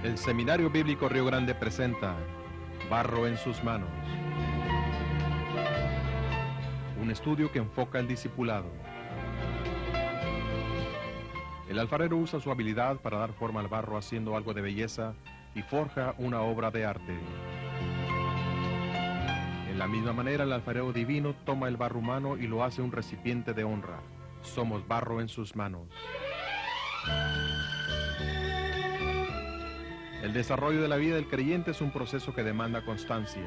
El Seminario Bíblico Río Grande presenta Barro en sus manos. Un estudio que enfoca el discipulado. El alfarero usa su habilidad para dar forma al barro haciendo algo de belleza y forja una obra de arte. En la misma manera, el alfarero divino toma el barro humano y lo hace un recipiente de honra. Somos barro en sus manos. El desarrollo de la vida del creyente es un proceso que demanda constancia.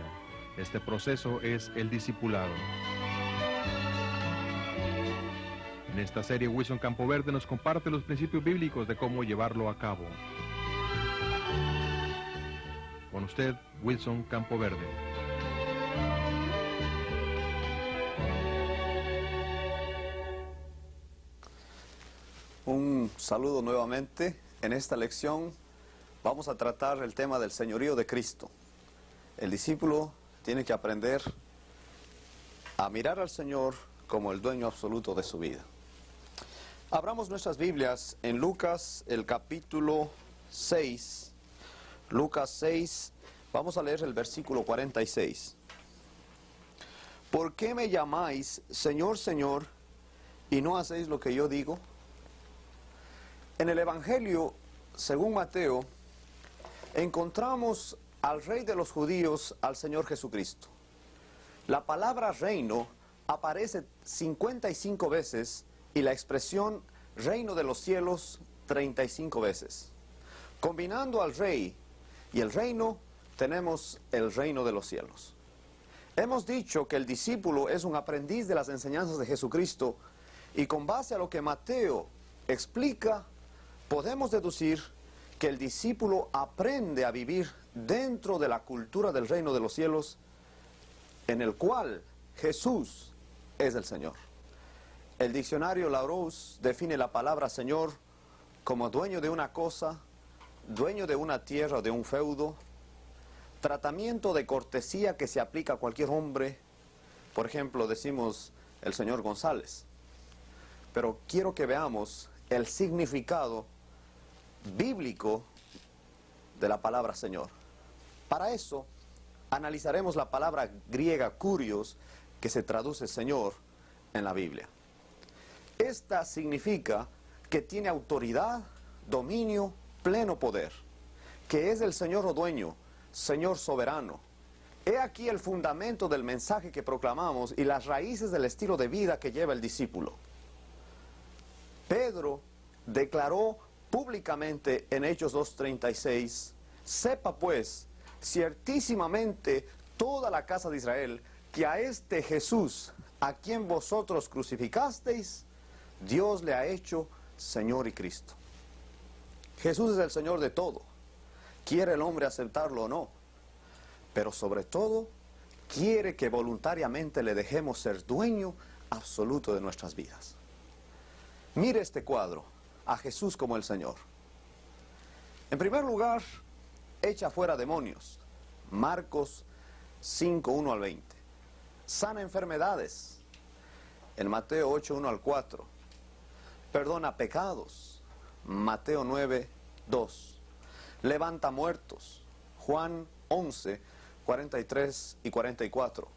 Este proceso es el discipulado. En esta serie, Wilson Campoverde nos comparte los principios bíblicos de cómo llevarlo a cabo. Con usted, Wilson Campoverde. Un saludo nuevamente. En esta lección vamos a tratar el tema del señorío de Cristo. El discípulo tiene que aprender a mirar al Señor como el dueño absoluto de su vida. Abramos nuestras Biblias en Lucas, el capítulo 6. Lucas 6, vamos a leer el versículo 46. ¿Por qué me llamáis Señor, Señor, y no hacéis lo que yo digo? En el Evangelio, según Mateo, encontramos al Rey de los judíos, al Señor Jesucristo. La palabra reino aparece 55 veces y la expresión reino de los cielos 35 veces. Combinando al Rey y el reino, tenemos el reino de los cielos. Hemos dicho que el discípulo es un aprendiz de las enseñanzas de Jesucristo y con base a lo que Mateo explica, podemos deducir que el discípulo aprende a vivir dentro de la cultura del reino de los cielos, en el cual Jesús es el Señor. El diccionario Larousse define la palabra Señor como dueño de una cosa, dueño de una tierra o de un feudo, tratamiento de cortesía que se aplica a cualquier hombre. Por ejemplo, decimos el señor González. Pero quiero que veamos el significado bíblico de la palabra Señor. Para eso, analizaremos la palabra griega kurios, que se traduce Señor en la Biblia. Esta significa que tiene autoridad, dominio, pleno poder, que es el Señor o dueño, Señor soberano. He aquí el fundamento del mensaje que proclamamos y las raíces del estilo de vida que lleva el discípulo. Pedro declaró públicamente en Hechos 2:36, sepa pues ciertísimamente toda la casa de Israel que a este Jesús, a quien vosotros crucificasteis, Dios le ha hecho Señor y Cristo. Jesús es el Señor de todo, quiere el hombre aceptarlo o no, pero sobre todo quiere que voluntariamente le dejemos ser dueño absoluto de nuestras vidas. Mire este cuadro, a Jesús como el Señor. En primer lugar, echa fuera demonios, Marcos 5, 1 al 20. Sana enfermedades, en Mateo 8, 1 al 4. Perdona pecados, Mateo 9, 2. Levanta muertos, Juan 11, 43 y 44.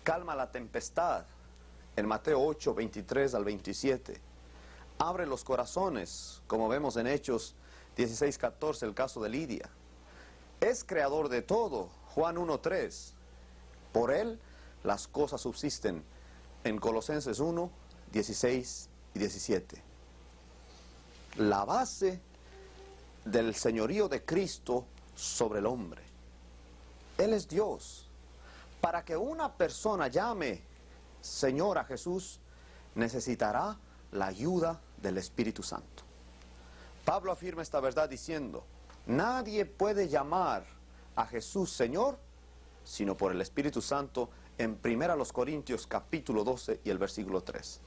Calma la tempestad, en Mateo 8, 23 al 27. Abre los corazones, como vemos en Hechos 16, 14, el caso de Lidia. Es creador de todo, Juan 1, 3. Por él las cosas subsisten, en Colosenses 1, 16 y 17. La base del señorío de Cristo sobre el hombre. Él es Dios. Para que una persona llame Señor a Jesús, necesitará la ayuda del Espíritu Santo. Pablo afirma esta verdad diciendo, nadie puede llamar a Jesús Señor, sino por el Espíritu Santo, en 1 Corintios capítulo 12 y el versículo 3.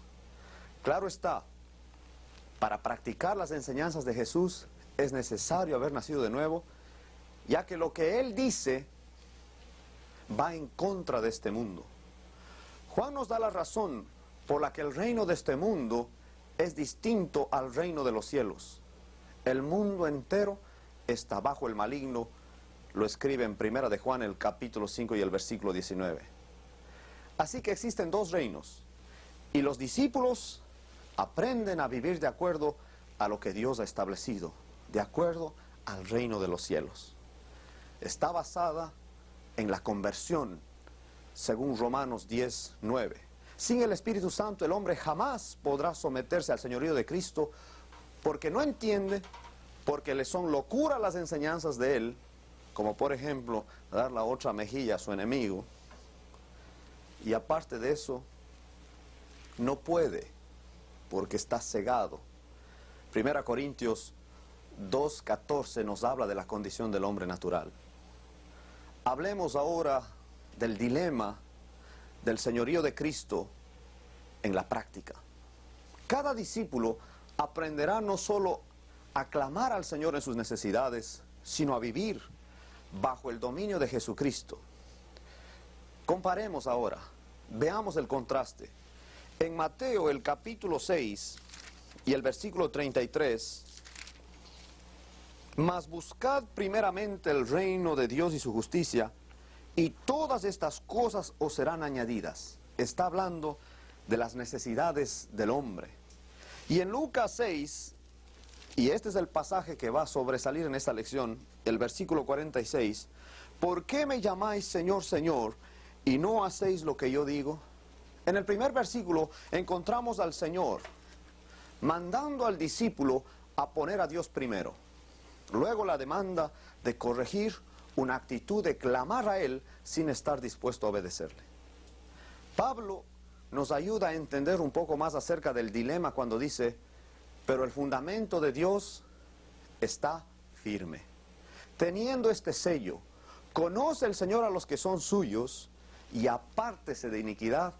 Claro está, para practicar las enseñanzas de Jesús es necesario haber nacido de nuevo, ya que lo que Él dice va en contra de este mundo. Juan nos da la razón por la que el reino de este mundo es distinto al reino de los cielos. El mundo entero está bajo el maligno, lo escribe en Primera de Juan, el capítulo 5 y el versículo 19. Así que existen dos reinos, y los discípulos aprenden a vivir de acuerdo a lo que Dios ha establecido, de acuerdo al reino de los cielos. Está basada en la conversión, según Romanos 10:9. Sin el Espíritu Santo el hombre jamás podrá someterse al señorío de Cristo, porque no entiende, porque le son locura las enseñanzas de él, como por ejemplo dar la otra mejilla a su enemigo, y aparte de eso no puede, porque está cegado. 1 Corintios 2:14 nos habla de la condición del hombre natural. Hablemos ahora del dilema del señorío de Cristo en la práctica. Cada discípulo aprenderá no solo a clamar al Señor en sus necesidades, sino a vivir bajo el dominio de Jesucristo. Comparemos ahora, veamos el contraste. En Mateo el capítulo 6 y el versículo 33, mas buscad primeramente el reino de Dios y su justicia, y todas estas cosas os serán añadidas. Está hablando de las necesidades del hombre. Y en Lucas 6, y este es el pasaje que va a sobresalir en esta lección, el versículo 46, ¿por qué me llamáis Señor, Señor, y no hacéis lo que yo digo? En el primer versículo encontramos al Señor mandando al discípulo a poner a Dios primero. Luego la demanda de corregir una actitud de clamar a Él sin estar dispuesto a obedecerle. Pablo nos ayuda a entender un poco más acerca del dilema cuando dice, pero el fundamento de Dios está firme. Teniendo este sello, conoce el Señor a los que son suyos y apártese de iniquidad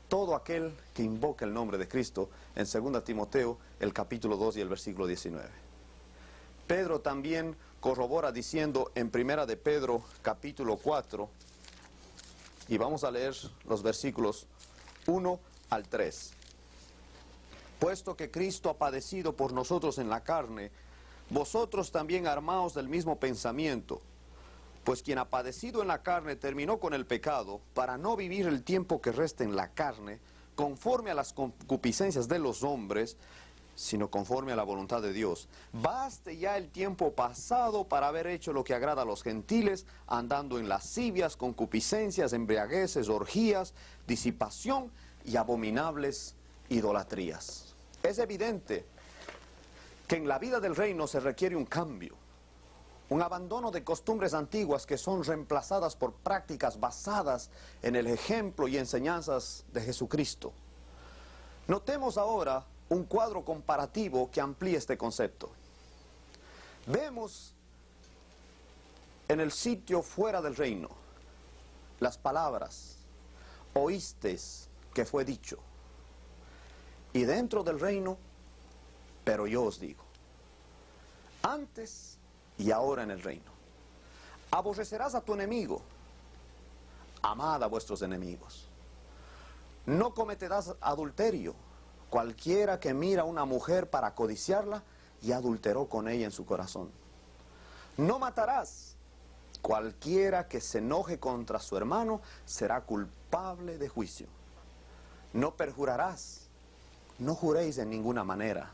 todo aquel que invoque el nombre de Cristo, en 2 Timoteo, el capítulo 2 y el versículo 19. Pedro también corrobora diciendo en 1 de Pedro, capítulo 4, y vamos a leer los versículos 1 al 3. Puesto que Cristo ha padecido por nosotros en la carne, vosotros también armaos del mismo pensamiento, pues quien ha padecido en la carne terminó con el pecado, para no vivir el tiempo que resta en la carne, conforme a las concupiscencias de los hombres, sino conforme a la voluntad de Dios. Baste ya el tiempo pasado para haber hecho lo que agrada a los gentiles, andando en lascivias, concupiscencias, embriagueces, orgías, disipación y abominables idolatrías. Es evidente que en la vida del reino se requiere un cambio, un abandono de costumbres antiguas que son reemplazadas por prácticas basadas en el ejemplo y enseñanzas de Jesucristo. Notemos ahora un cuadro comparativo que amplía este concepto. Vemos en el sitio fuera del reino las palabras, oísteis que fue dicho, y dentro del reino, pero yo os digo, antes y ahora en el reino. Aborrecerás a tu enemigo, amad a vuestros enemigos. No cometerás adulterio. Cualquiera que mira a una mujer para codiciarla, y adulteró con ella en su corazón. No matarás. Cualquiera que se enoje contra su hermano será culpable de juicio. No perjurarás. No juréis en ninguna manera.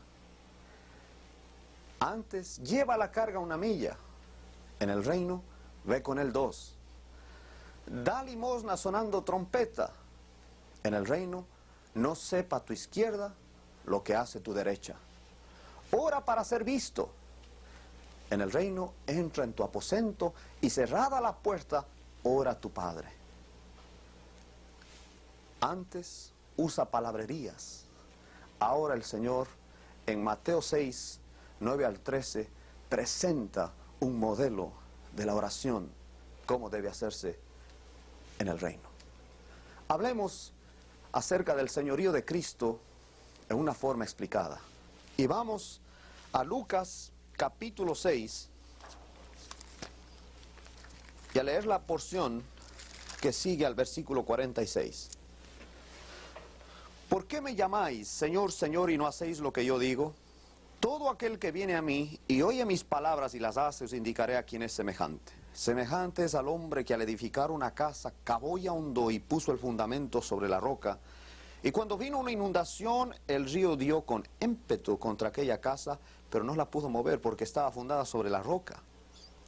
Antes, lleva la carga una milla. En el reino, ve con él 2. Da limosna sonando trompeta. En el reino, no sepa tu izquierda lo que hace tu derecha. Ora para ser visto. En el reino, entra en tu aposento y cerrada la puerta, ora a tu Padre. Antes, usa palabrerías. Ahora el Señor, en Mateo 6, 9 al 13, presenta un modelo de la oración, cómo debe hacerse en el reino. Hablemos acerca del señorío de Cristo en una forma explicada. Y vamos a Lucas capítulo 6 y a leer la porción que sigue al versículo 46. ¿Por qué me llamáis Señor, Señor, y no hacéis lo que yo digo? Todo todo aquel que viene a mí y oye mis palabras y las hace, os indicaré a quién es semejante. Semejante es al hombre que al edificar una casa cavó y ahondó y puso el fundamento sobre la roca. Y cuando vino una inundación, el río dio con ímpetu contra aquella casa, pero no la pudo mover porque estaba fundada sobre la roca.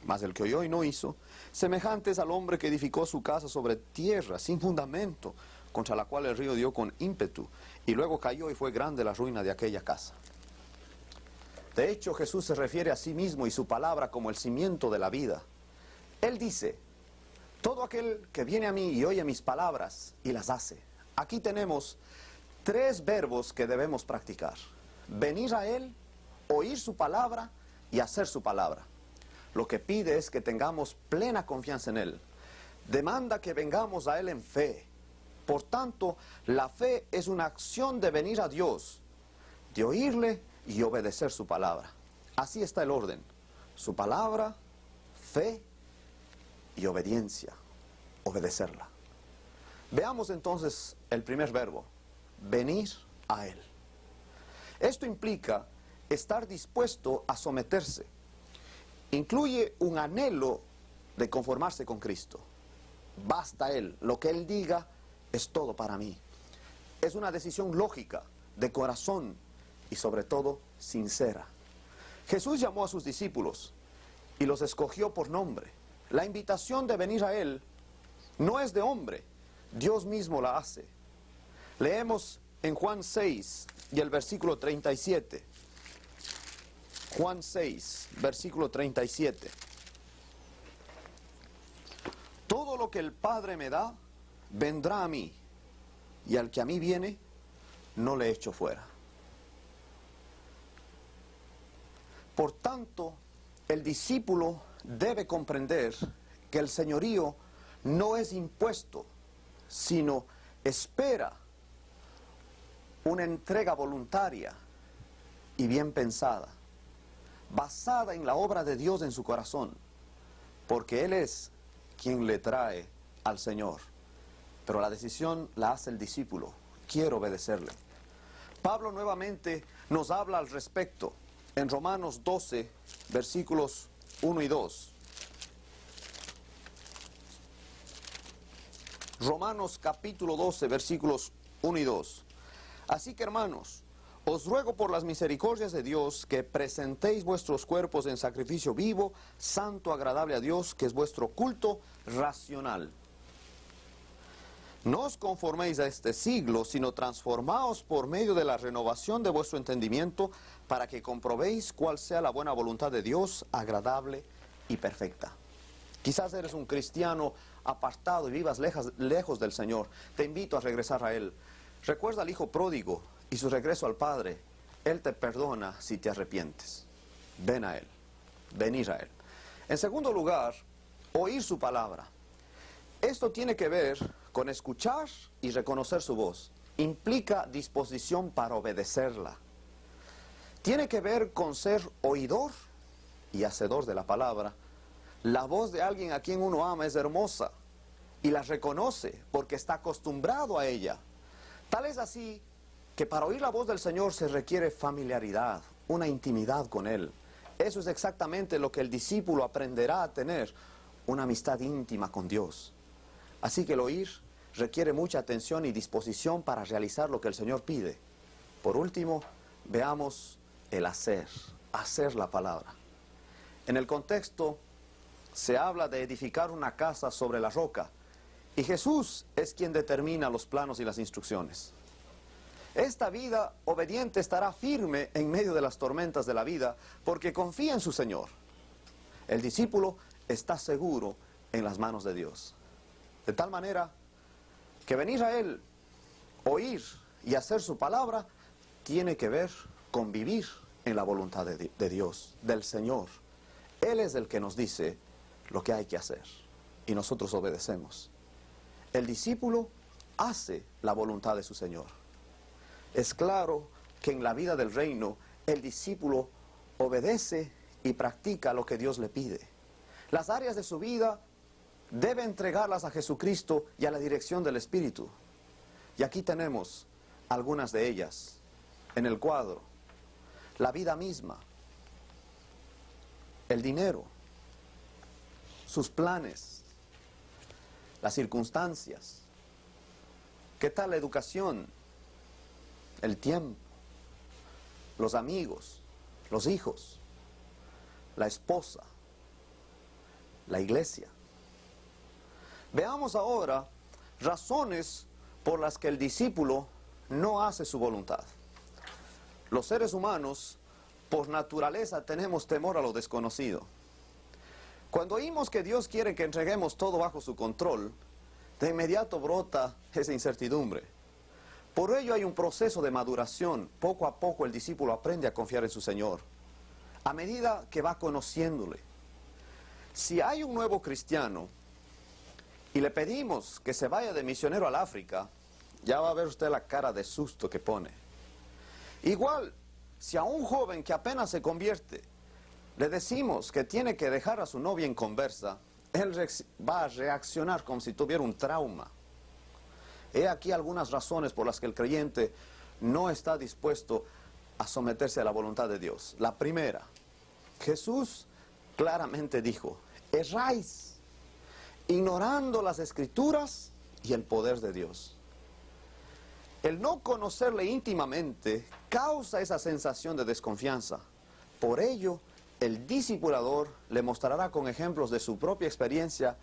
Mas el que oyó y no hizo, semejante es al hombre que edificó su casa sobre tierra, sin fundamento, contra la cual el río dio con ímpetu, y luego cayó y fue grande la ruina de aquella casa. De hecho, Jesús se refiere a sí mismo y su palabra como el cimiento de la vida. Él dice, todo aquel que viene a mí y oye mis palabras y las hace. Aquí tenemos 3 verbos que debemos practicar. Venir a Él, oír su palabra y hacer su palabra. Lo que pide es que tengamos plena confianza en Él. Demanda que vengamos a Él en fe. Por tanto, la fe es una acción de venir a Dios, de oírle y obedecer su palabra. Así está el orden. Su palabra, fe y obediencia. Obedecerla. Veamos entonces el primer verbo. Venir a Él. Esto implica estar dispuesto a someterse. Incluye un anhelo de conformarse con Cristo. Basta Él. Lo que Él diga es todo para mí. Es una decisión lógica, de corazón y sobre todo sincera. Jesús llamó a sus discípulos y los escogió por nombre. La invitación de venir a Él no es de hombre, Dios mismo la hace. Leemos en Juan 6 y el versículo 37. Juan 6, versículo 37. Todo lo que el Padre me da, vendrá a mí, y al que a mí viene, no le echo fuera. Por tanto, el discípulo debe comprender que el señorío no es impuesto, sino espera una entrega voluntaria y bien pensada, basada en la obra de Dios en su corazón, porque Él es quien le trae al Señor. Pero la decisión la hace el discípulo. Quiero obedecerle. Pablo nuevamente nos habla al respecto en Romanos 12, versículos 1 y 2. Romanos capítulo 12, versículos 1 y 2. Así que, hermanos, os ruego por las misericordias de Dios que presentéis vuestros cuerpos en sacrificio vivo, santo, agradable a Dios, que es vuestro culto racional. No os conforméis a este siglo, sino transformaos por medio de la renovación de vuestro entendimiento, para que comprobéis cuál sea la buena voluntad de Dios, agradable y perfecta. Quizás eres un cristiano apartado y vivas lejos del Señor. Te invito a regresar a Él. Recuerda al hijo pródigo y su regreso al Padre. Él te perdona si te arrepientes. Ven a Él. Venir a Él. En segundo lugar, oír su palabra. Esto tiene que ver con escuchar y reconocer su voz. Implica disposición para obedecerla. Tiene que ver con ser oidor y hacedor de la palabra. La voz de alguien a quien uno ama es hermosa y la reconoce porque está acostumbrado a ella. Tal es así que para oír la voz del Señor se requiere familiaridad, una intimidad con Él. Eso es exactamente lo que el discípulo aprenderá a tener, una amistad íntima con Dios. Así que el oír requiere mucha atención y disposición para realizar lo que el Señor pide. Por último, veamos el hacer la palabra. En el contexto se habla de edificar una casa sobre la roca, y Jesús es quien determina los planos y las instrucciones. Esta vida obediente estará firme en medio de las tormentas de la vida, porque confía en su Señor. El discípulo está seguro en las manos de Dios. De tal manera que venir a Él, oír y hacer su palabra, tiene que ver con vivir en la voluntad de Dios, del Señor. Él es el que nos dice lo que hay que hacer y nosotros obedecemos. El discípulo hace la voluntad de su Señor. Es claro que en la vida del reino el discípulo obedece y practica lo que Dios le pide. Las áreas de su vida debe entregarlas a Jesucristo y a la dirección del Espíritu. Y aquí tenemos algunas de ellas en el cuadro. la vida misma, el dinero, sus planes, las circunstancias. ¿Qué tal la educación, el tiempo, los amigos, los hijos, la esposa, la iglesia? Veamos ahora razones por las que el discípulo no hace su voluntad. Los seres humanos, por naturaleza, tenemos temor a lo desconocido. Cuando oímos que Dios quiere que entreguemos todo bajo su control, de inmediato brota esa incertidumbre. Por ello hay un proceso de maduración. Poco a poco el discípulo aprende a confiar en su Señor, a medida que va conociéndole. Si hay un nuevo cristiano y le pedimos que se vaya de misionero al África, ya va a ver usted la cara de susto que pone. Igual, si a un joven que apenas se convierte le decimos que tiene que dejar a su novia en conversa, él va a reaccionar como si tuviera un trauma. He aquí algunas razones por las que el creyente no está dispuesto a someterse a la voluntad de Dios. La primera, Jesús claramente dijo: erráis, ignorando las Escrituras y el poder de Dios. El no conocerle íntimamente causa esa sensación de desconfianza. Por ello, el discipulador le mostrará con ejemplos de su propia experiencia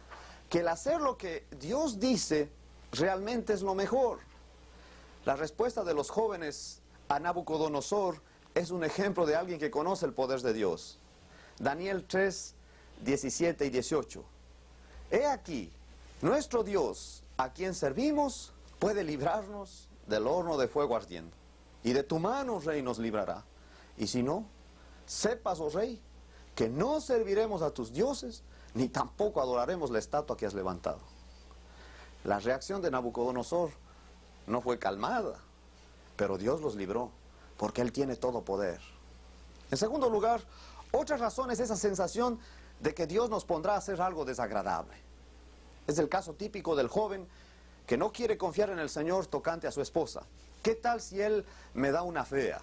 que el hacer lo que Dios dice realmente es lo mejor. La respuesta de los jóvenes a Nabucodonosor es un ejemplo de alguien que conoce el poder de Dios. Daniel 3, 17 y 18. He aquí, nuestro Dios, a quien servimos, puede librarnos del horno de fuego ardiendo, y de tu mano, rey, nos librará. Y si no, sepas, oh rey, que no serviremos a tus dioses, ni tampoco adoraremos la estatua que has levantado. La reacción de Nabucodonosor no fue calmada, pero Dios los libró, porque Él tiene todo poder. En segundo lugar, otra razón es esa sensación de que Dios nos pondrá a hacer algo desagradable. Es el caso típico del joven que no quiere confiar en el Señor tocante a su esposa. ¿Qué tal si Él me da una fea?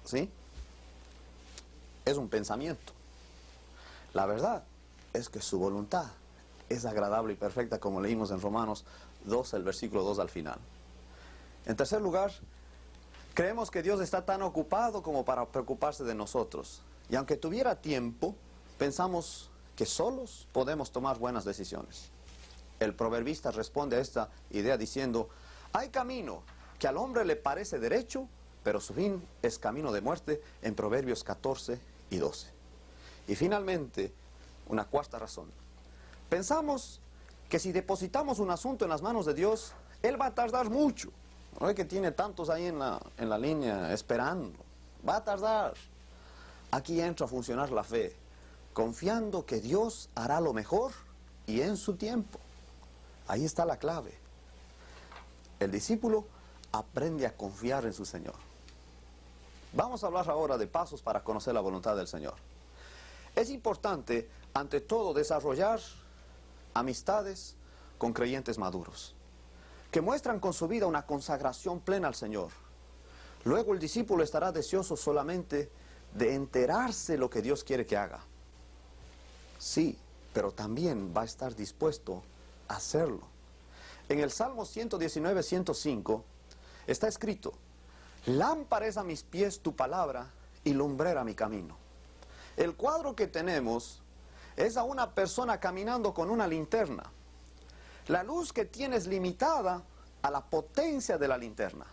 ¿Sí? Es un pensamiento. La verdad es que su voluntad es agradable y perfecta, como leímos en Romanos 2, el versículo 2 al final. En tercer lugar, creemos que Dios está tan ocupado como para preocuparse de nosotros. Y aunque tuviera tiempo, pensamos que solos podemos tomar buenas decisiones. El proverbista responde a esta idea diciendo: hay camino que al hombre le parece derecho, pero su fin es camino de muerte, en Proverbios 14 y 12. Y finalmente, una cuarta razón. Pensamos que si depositamos un asunto en las manos de Dios, Él va a tardar mucho. No es que tiene tantos ahí en la línea esperando. Va a tardar. Aquí entra a funcionar la fe, confiando que Dios hará lo mejor y en su tiempo. Ahí está la clave. El discípulo aprende a confiar en su Señor. Vamos a hablar ahora de pasos para conocer la voluntad del Señor. Es importante, ante todo, desarrollar amistades con creyentes maduros, que muestran con su vida una consagración plena al Señor. Luego el discípulo estará deseoso solamente de enterarse lo que Dios quiere que haga. Sí, pero también va a estar dispuesto a hacerlo. En el Salmo 119, 105 está escrito: lámpara es a mis pies tu palabra y lumbrera mi camino. El cuadro que tenemos es a una persona caminando con una linterna. La luz que tiene es limitada a la potencia de la linterna.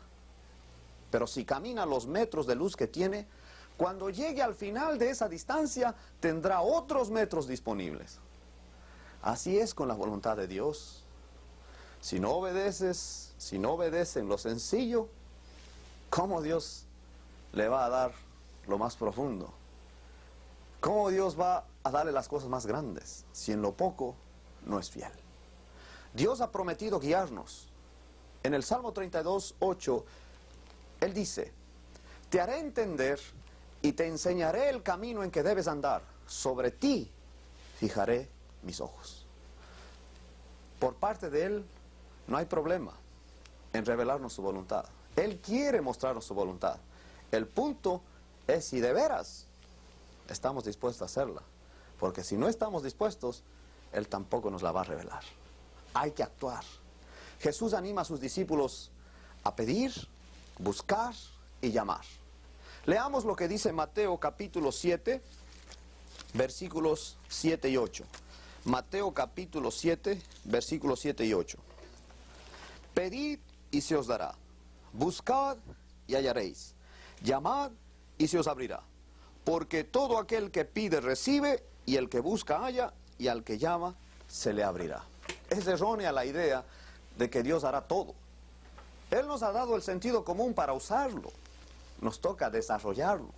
Pero si camina los metros de luz que tiene, cuando llegue al final de esa distancia, tendrá otros metros disponibles. Así es con la voluntad de Dios. Si no obedecen lo sencillo, ¿cómo Dios le va a dar lo más profundo? ¿Cómo Dios va a darle las cosas más grandes si en lo poco no es fiel? Dios ha prometido guiarnos. En el Salmo 32, 8, Él dice: te haré entender y te enseñaré el camino en que debes andar. Sobre ti fijaré mis ojos. Por parte de Él no hay problema en revelarnos su voluntad. Él quiere mostrarnos su voluntad. El punto es si de veras estamos dispuestos a hacerla. Porque si no estamos dispuestos, Él tampoco nos la va a revelar. Hay que actuar. Jesús anima a sus discípulos a pedir, buscar y llamar. Leamos lo que dice Mateo capítulo 7, versículos 7 y 8. Mateo capítulo 7, versículos 7 y 8. Pedid y se os dará. Buscad y hallaréis. Llamad y se os abrirá. Porque todo aquel que pide recibe, y el que busca halla, y al que llama se le abrirá. Es errónea la idea de que Dios hará todo. Él nos ha dado el sentido común para usarlo. Nos toca desarrollarlo.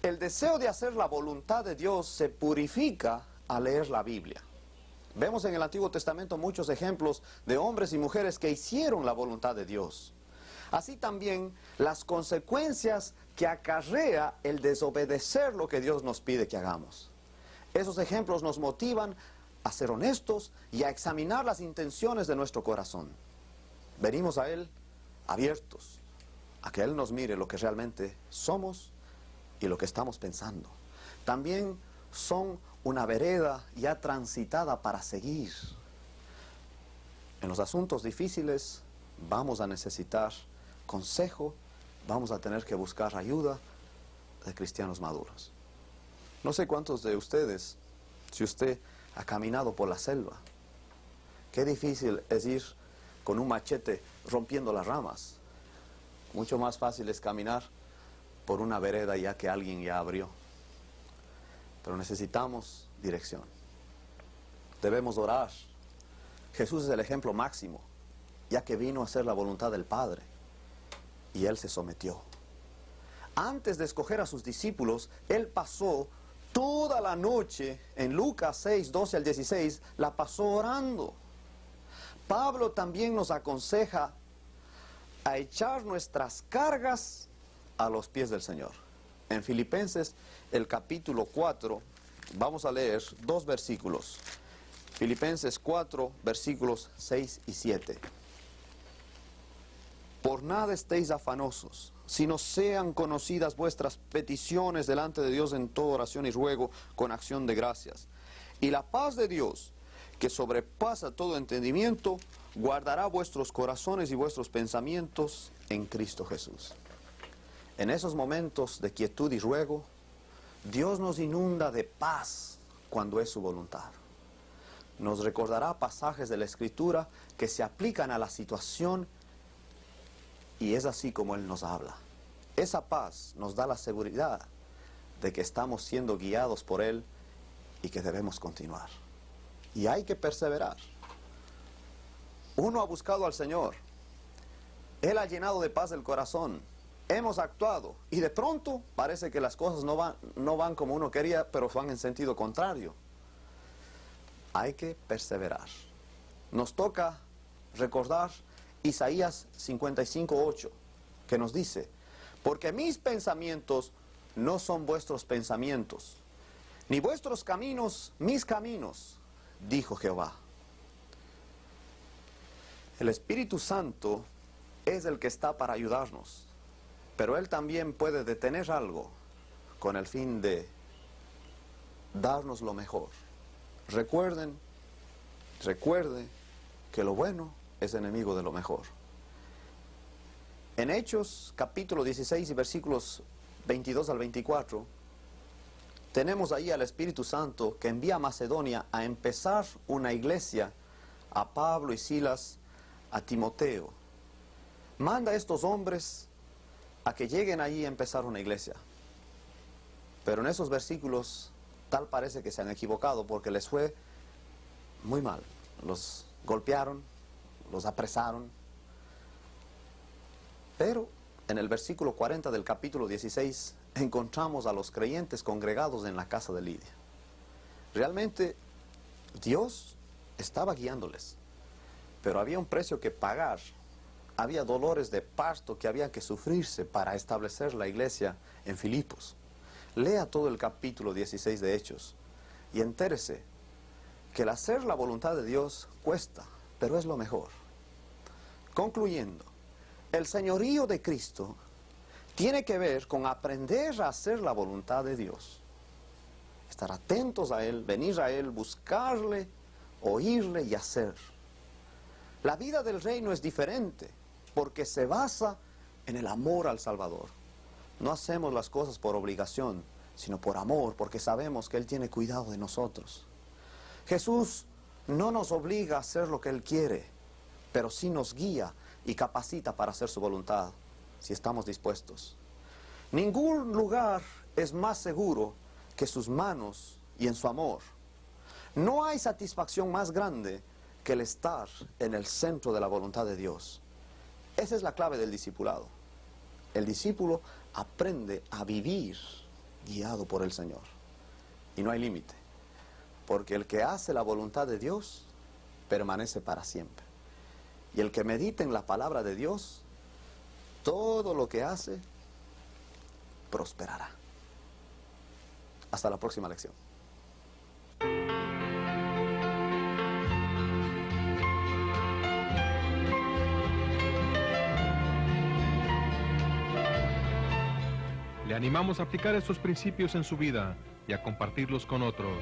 El deseo de hacer la voluntad de Dios se purifica al leer la Biblia. Vemos en el Antiguo Testamento muchos ejemplos de hombres y mujeres que hicieron la voluntad de Dios. Así también las consecuencias que acarrea el desobedecer lo que Dios nos pide que hagamos. Esos ejemplos nos motivan a ser honestos y a examinar las intenciones de nuestro corazón. Venimos a Él abiertos, a que Él nos mire lo que realmente somos y lo que estamos pensando. También son una vereda ya transitada para seguir. En los asuntos difíciles vamos a necesitar consejo, vamos a tener que buscar ayuda de cristianos maduros. No sé cuántos de ustedes, si usted ha caminado por la selva, qué difícil es ir con un machete rompiendo las ramas. Mucho más fácil es caminar por una vereda ya que alguien ya abrió. Pero necesitamos dirección. Debemos orar. Jesús es el ejemplo máximo, ya que vino a hacer la voluntad del Padre. Y Él se sometió. Antes de escoger a sus discípulos, Él pasó toda la noche, en Lucas 6, 12 al 16, la pasó orando. Pablo también nos aconseja a echar nuestras cargas a los pies del Señor. En Filipenses, el capítulo 4, vamos a leer 2 versículos. Filipenses 4, versículos 6 y 7. Por nada estéis afanosos, sino sean conocidas vuestras peticiones delante de Dios en toda oración y ruego con acción de gracias. Y la paz de Dios, que sobrepasa todo entendimiento, guardará vuestros corazones y vuestros pensamientos en Cristo Jesús. En esos momentos de quietud y ruego, Dios nos inunda de paz cuando es su voluntad. Nos recordará pasajes de la Escritura que se aplican a la situación y es así como Él nos habla. Esa paz nos da la seguridad de que estamos siendo guiados por Él y que debemos continuar. Y hay que perseverar. Uno ha buscado al Señor. Él ha llenado de paz el corazón. Hemos actuado y de pronto parece que las cosas no van como uno quería, pero van en sentido contrario. Hay que perseverar. Nos toca recordar Isaías 55:8, que nos dice: porque mis pensamientos no son vuestros pensamientos, ni vuestros caminos mis caminos, dijo Jehová. El Espíritu Santo es el que está para ayudarnos, pero Él también puede detener algo con el fin de darnos lo mejor. Recuerde que lo bueno es enemigo de lo mejor. En Hechos capítulo 16 y versículos 22 al 24, tenemos ahí al Espíritu Santo que envía a Macedonia a empezar una iglesia, a Pablo y Silas, a Timoteo. Manda a estos hombres a que lleguen allí a empezar una iglesia. Pero en esos versículos tal parece que se han equivocado porque les fue muy mal. Los golpearon, los apresaron. Pero en el versículo 40 del capítulo 16 encontramos a los creyentes congregados en la casa de Lidia. Realmente Dios estaba guiándoles, pero había un precio que pagar. Había dolores de parto que había que sufrirse para establecer la iglesia en Filipos. Lea todo el capítulo 16 de Hechos y entérese que el hacer la voluntad de Dios cuesta, pero es lo mejor. Concluyendo, el señorío de Cristo tiene que ver con aprender a hacer la voluntad de Dios. Estar atentos a Él, venir a Él, buscarle, oírle y hacer. La vida del reino es diferente porque se basa en el amor al Salvador. No hacemos las cosas por obligación, sino por amor, porque sabemos que Él tiene cuidado de nosotros. Jesús no nos obliga a hacer lo que Él quiere, pero sí nos guía y capacita para hacer su voluntad, si estamos dispuestos. Ningún lugar es más seguro que sus manos y en su amor. No hay satisfacción más grande que el estar en el centro de la voluntad de Dios. Esa es la clave del discipulado. El discípulo aprende a vivir guiado por el Señor. Y no hay límite, porque el que hace la voluntad de Dios permanece para siempre. Y el que medita en la palabra de Dios, todo lo que hace prosperará. Hasta la próxima lección. Le animamos a aplicar estos principios en su vida y a compartirlos con otros.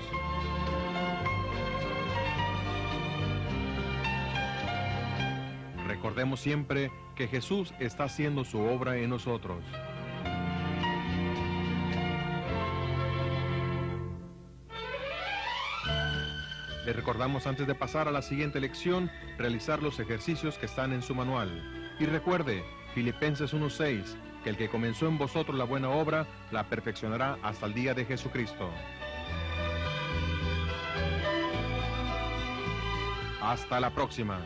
Recordemos siempre que Jesús está haciendo su obra en nosotros. Le recordamos antes de pasar a la siguiente lección, realizar los ejercicios que están en su manual. Y recuerde, Filipenses 1:6, que el que comenzó en vosotros la buena obra, la perfeccionará hasta el día de Jesucristo. Hasta la próxima.